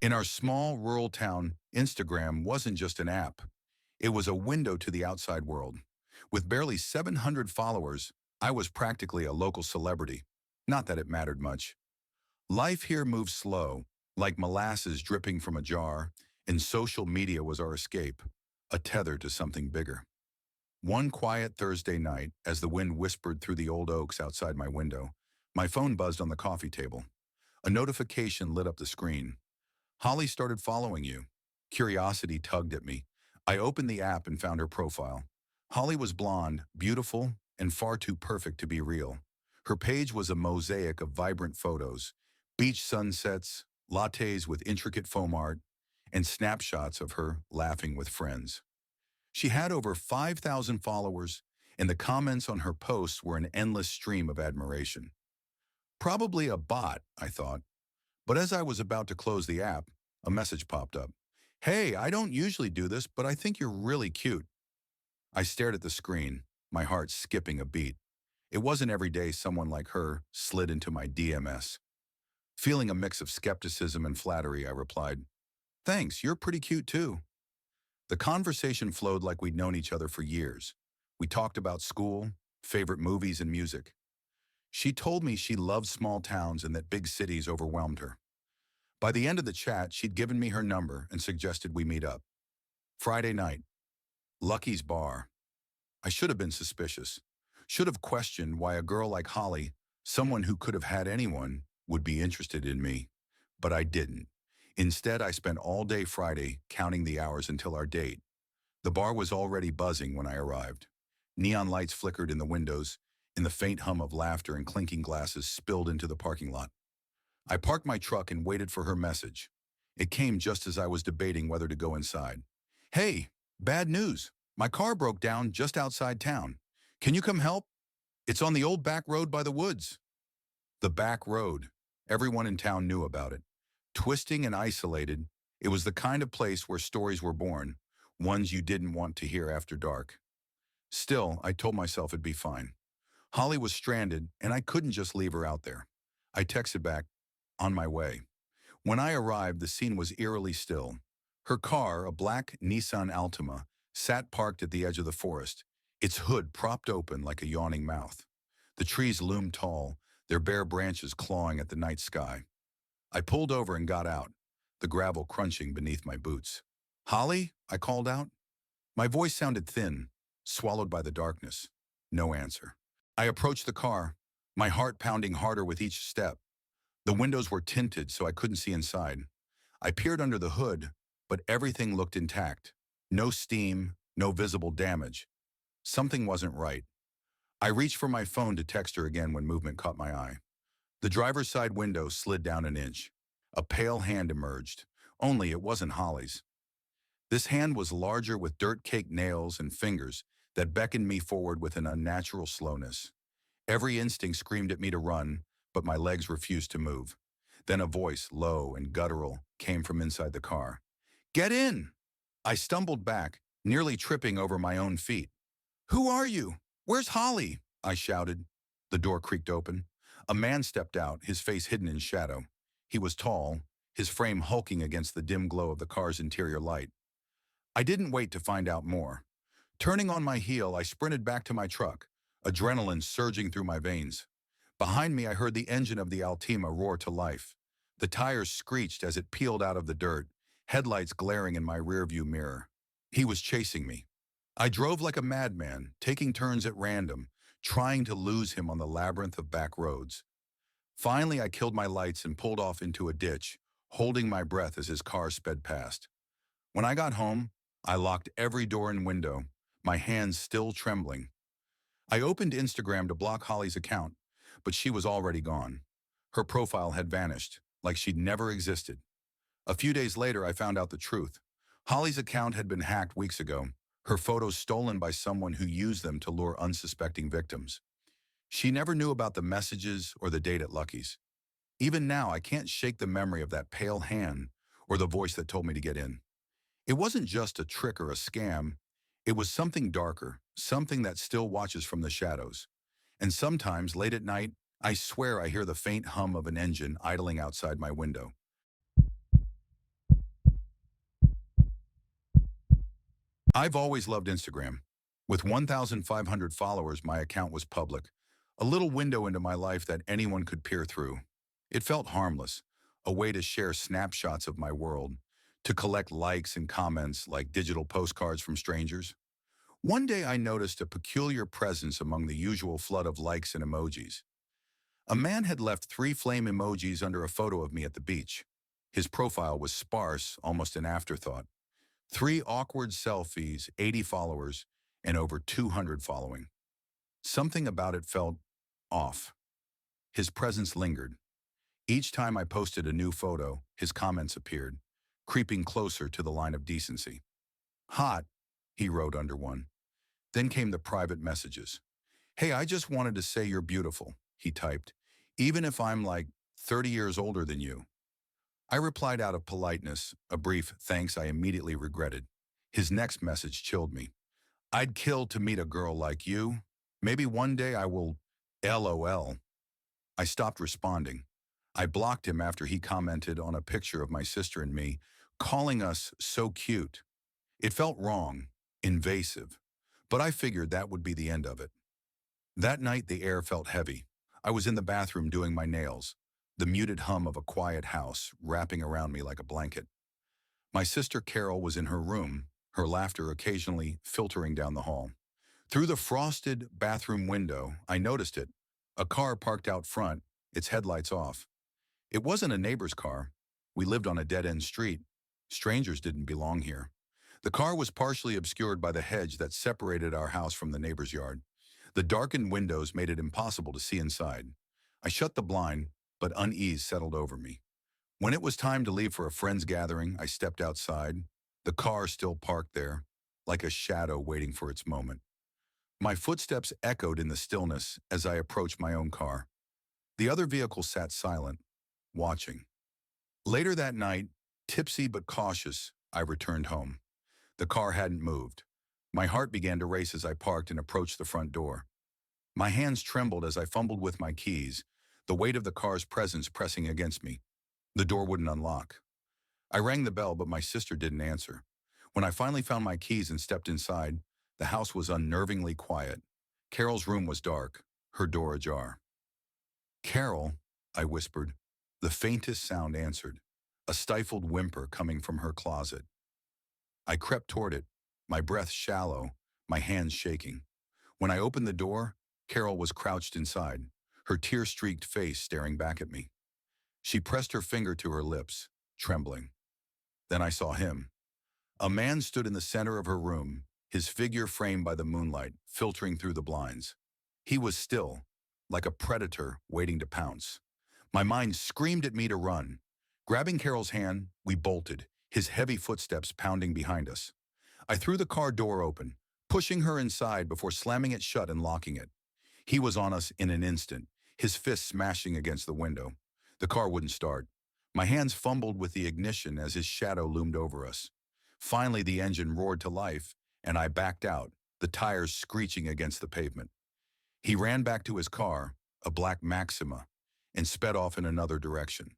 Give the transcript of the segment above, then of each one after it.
In our small rural town, Instagram wasn't just an app. It was a window to the outside world. With barely 700 followers, I was practically a local celebrity. Not that it mattered much. Life here moved slow, like molasses dripping from a jar, and social media was our escape, a tether to something bigger. One quiet Thursday night, as the wind whispered through the old oaks outside my window, my phone buzzed on the coffee table. A notification lit up the screen. Holly started following you. Curiosity tugged at me. I opened the app and found her profile. Holly was blonde, beautiful, and far too perfect to be real. Her page was a mosaic of vibrant photos, beach sunsets, lattes with intricate foam art, and snapshots of her laughing with friends. She had over 5,000 followers, and the comments on her posts were an endless stream of admiration. Probably a bot, I thought. But as I was about to close the app, a message popped up. Hey, I don't usually do this, but I think you're really cute. I stared at the screen, my heart skipping a beat. It wasn't every day someone like her slid into my DMS. Feeling a mix of skepticism and flattery, I replied, Thanks, you're pretty cute too. The conversation flowed like we'd known each other for years. We talked about school, favorite movies, and music. She told me she loved small towns and that big cities overwhelmed her. By the end of the chat, she'd given me her number and suggested we meet up. Friday night, Lucky's Bar. I should have been suspicious. Should have questioned why a girl like Holly, someone who could have had anyone, would be interested in me. But I didn't. Instead, I spent all day Friday counting the hours until our date. The bar was already buzzing when I arrived. Neon lights flickered in the windows, and the faint hum of laughter and clinking glasses spilled into the parking lot. I parked my truck and waited for her message. It came just as I was debating whether to go inside. Hey, bad news. My car broke down just outside town. Can you come help? It's on the old back road by the woods. The back road. Everyone in town knew about it. Twisting and isolated, it was the kind of place where stories were born, ones you didn't want to hear after dark. Still, I told myself it'd be fine. Holly was stranded, and I couldn't just leave her out there. I texted back, on my way. When I arrived, the scene was eerily still. Her car, a black Nissan Altima, sat parked at the edge of the forest, its hood propped open like a yawning mouth. The trees loomed tall, their bare branches clawing at the night sky. I pulled over and got out, the gravel crunching beneath my boots. Holly? I called out. My voice sounded thin, swallowed by the darkness. No answer. I approached the car, my heart pounding harder with each step. The windows were tinted so I couldn't see inside. I peered under the hood, but everything looked intact. No steam, no visible damage. Something wasn't right. I reached for my phone to text her again when movement caught my eye. The driver's side window slid down an inch. A pale hand emerged, only it wasn't Holly's. This hand was larger with dirt-caked nails and fingers that beckoned me forward with an unnatural slowness. Every instinct screamed at me to run, but my legs refused to move. Then a voice, low and guttural, came from inside the car. Get in! I stumbled back, nearly tripping over my own feet. Who are you? Where's Holly? I shouted. The door creaked open. A man stepped out, his face hidden in shadow. He was tall, his frame hulking against the dim glow of the car's interior light. I didn't wait to find out more. Turning on my heel, I sprinted back to my truck, adrenaline surging through my veins. Behind me, I heard the engine of the Altima roar to life. The tires screeched as it peeled out of the dirt, headlights glaring in my rearview mirror. He was chasing me. I drove like a madman, taking turns at random, trying to lose him on the labyrinth of back roads. Finally, I killed my lights and pulled off into a ditch, holding my breath as his car sped past. When I got home, I locked every door and window, my hands still trembling. I opened Instagram to block Holly's account, but she was already gone. Her profile had vanished, like she'd never existed. A few days later, I found out the truth. Holly's account had been hacked weeks ago, her photos stolen by someone who used them to lure unsuspecting victims. She never knew about the messages or the date at Lucky's. Even now, I can't shake the memory of that pale hand or the voice that told me to get in. It wasn't just a trick or a scam. It was something darker, something that still watches from the shadows. And sometimes, late at night, I swear I hear the faint hum of an engine idling outside my window. I've always loved Instagram. With 1,500 followers, my account was public, a little window into my life that anyone could peer through. It felt harmless, a way to share snapshots of my world, to collect likes and comments like digital postcards from strangers. One day I noticed a peculiar presence among the usual flood of likes and emojis. A man had left 3 flame emojis under a photo of me at the beach. His profile was sparse, almost an afterthought. 3 awkward selfies, 80 followers, and over 200 following. Something about it felt off. His presence lingered. Each time I posted a new photo, his comments appeared, creeping closer to the line of decency. Hot, he wrote under one. Then came the private messages. Hey, I just wanted to say you're beautiful, he typed, even if I'm like 30 years older than you. I replied out of politeness, a brief thanks I immediately regretted. His next message chilled me. I'd kill to meet a girl like you. Maybe one day I will LOL. I stopped responding. I blocked him after he commented on a picture of my sister and me, calling us so cute. It felt wrong, invasive, but I figured that would be the end of it. That night the air felt heavy. I was in the bathroom doing my nails, the muted hum of a quiet house wrapping around me like a blanket. My sister Carol was in her room, her laughter occasionally filtering down the hall. Through the frosted bathroom window, I noticed it. A car parked out front, its headlights off. It wasn't a neighbor's car. We lived on a dead-end street. Strangers didn't belong here. The car was partially obscured by the hedge that separated our house from the neighbor's yard. The darkened windows made it impossible to see inside. I shut the blind, but unease settled over me. When it was time to leave for a friend's gathering, I stepped outside, the car still parked there, like a shadow waiting for its moment. My footsteps echoed in the stillness as I approached my own car. The other vehicle sat silent, watching. Later that night, tipsy but cautious, I returned home. The car hadn't moved. My heart began to race as I parked and approached the front door. My hands trembled as I fumbled with my keys, the weight of the car's presence pressing against me. The door wouldn't unlock. I rang the bell, but my sister didn't answer. When I finally found my keys and stepped inside, the house was unnervingly quiet. Carol's room was dark, her door ajar. Carol, I whispered. The faintest sound answered, a stifled whimper coming from her closet. I crept toward it, my breath shallow, my hands shaking. When I opened the door, Carol was crouched inside, her tear-streaked face staring back at me. She pressed her finger to her lips, trembling. Then I saw him. A man stood in the center of her room, his figure framed by the moonlight, filtering through the blinds. He was still, like a predator waiting to pounce. My mind screamed at me to run. Grabbing Carol's hand, we bolted, his heavy footsteps pounding behind us. I threw the car door open, pushing her inside before slamming it shut and locking it. He was on us in an instant, his fists smashing against the window. The car wouldn't start. My hands fumbled with the ignition as his shadow loomed over us. Finally, the engine roared to life, and I backed out, the tires screeching against the pavement. He ran back to his car, a black Maxima, and sped off in another direction.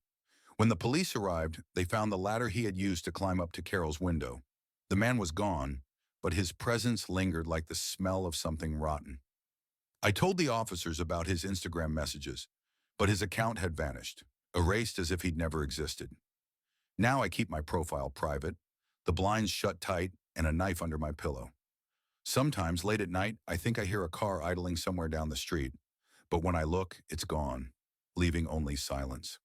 When the police arrived, they found the ladder he had used to climb up to Carol's window. The man was gone, but his presence lingered like the smell of something rotten. I told the officers about his Instagram messages, but his account had vanished, erased as if he'd never existed. Now I keep my profile private, the blinds shut tight, and a knife under my pillow. Sometimes, late at night, I think I hear a car idling somewhere down the street, but when I look, it's gone, leaving only silence.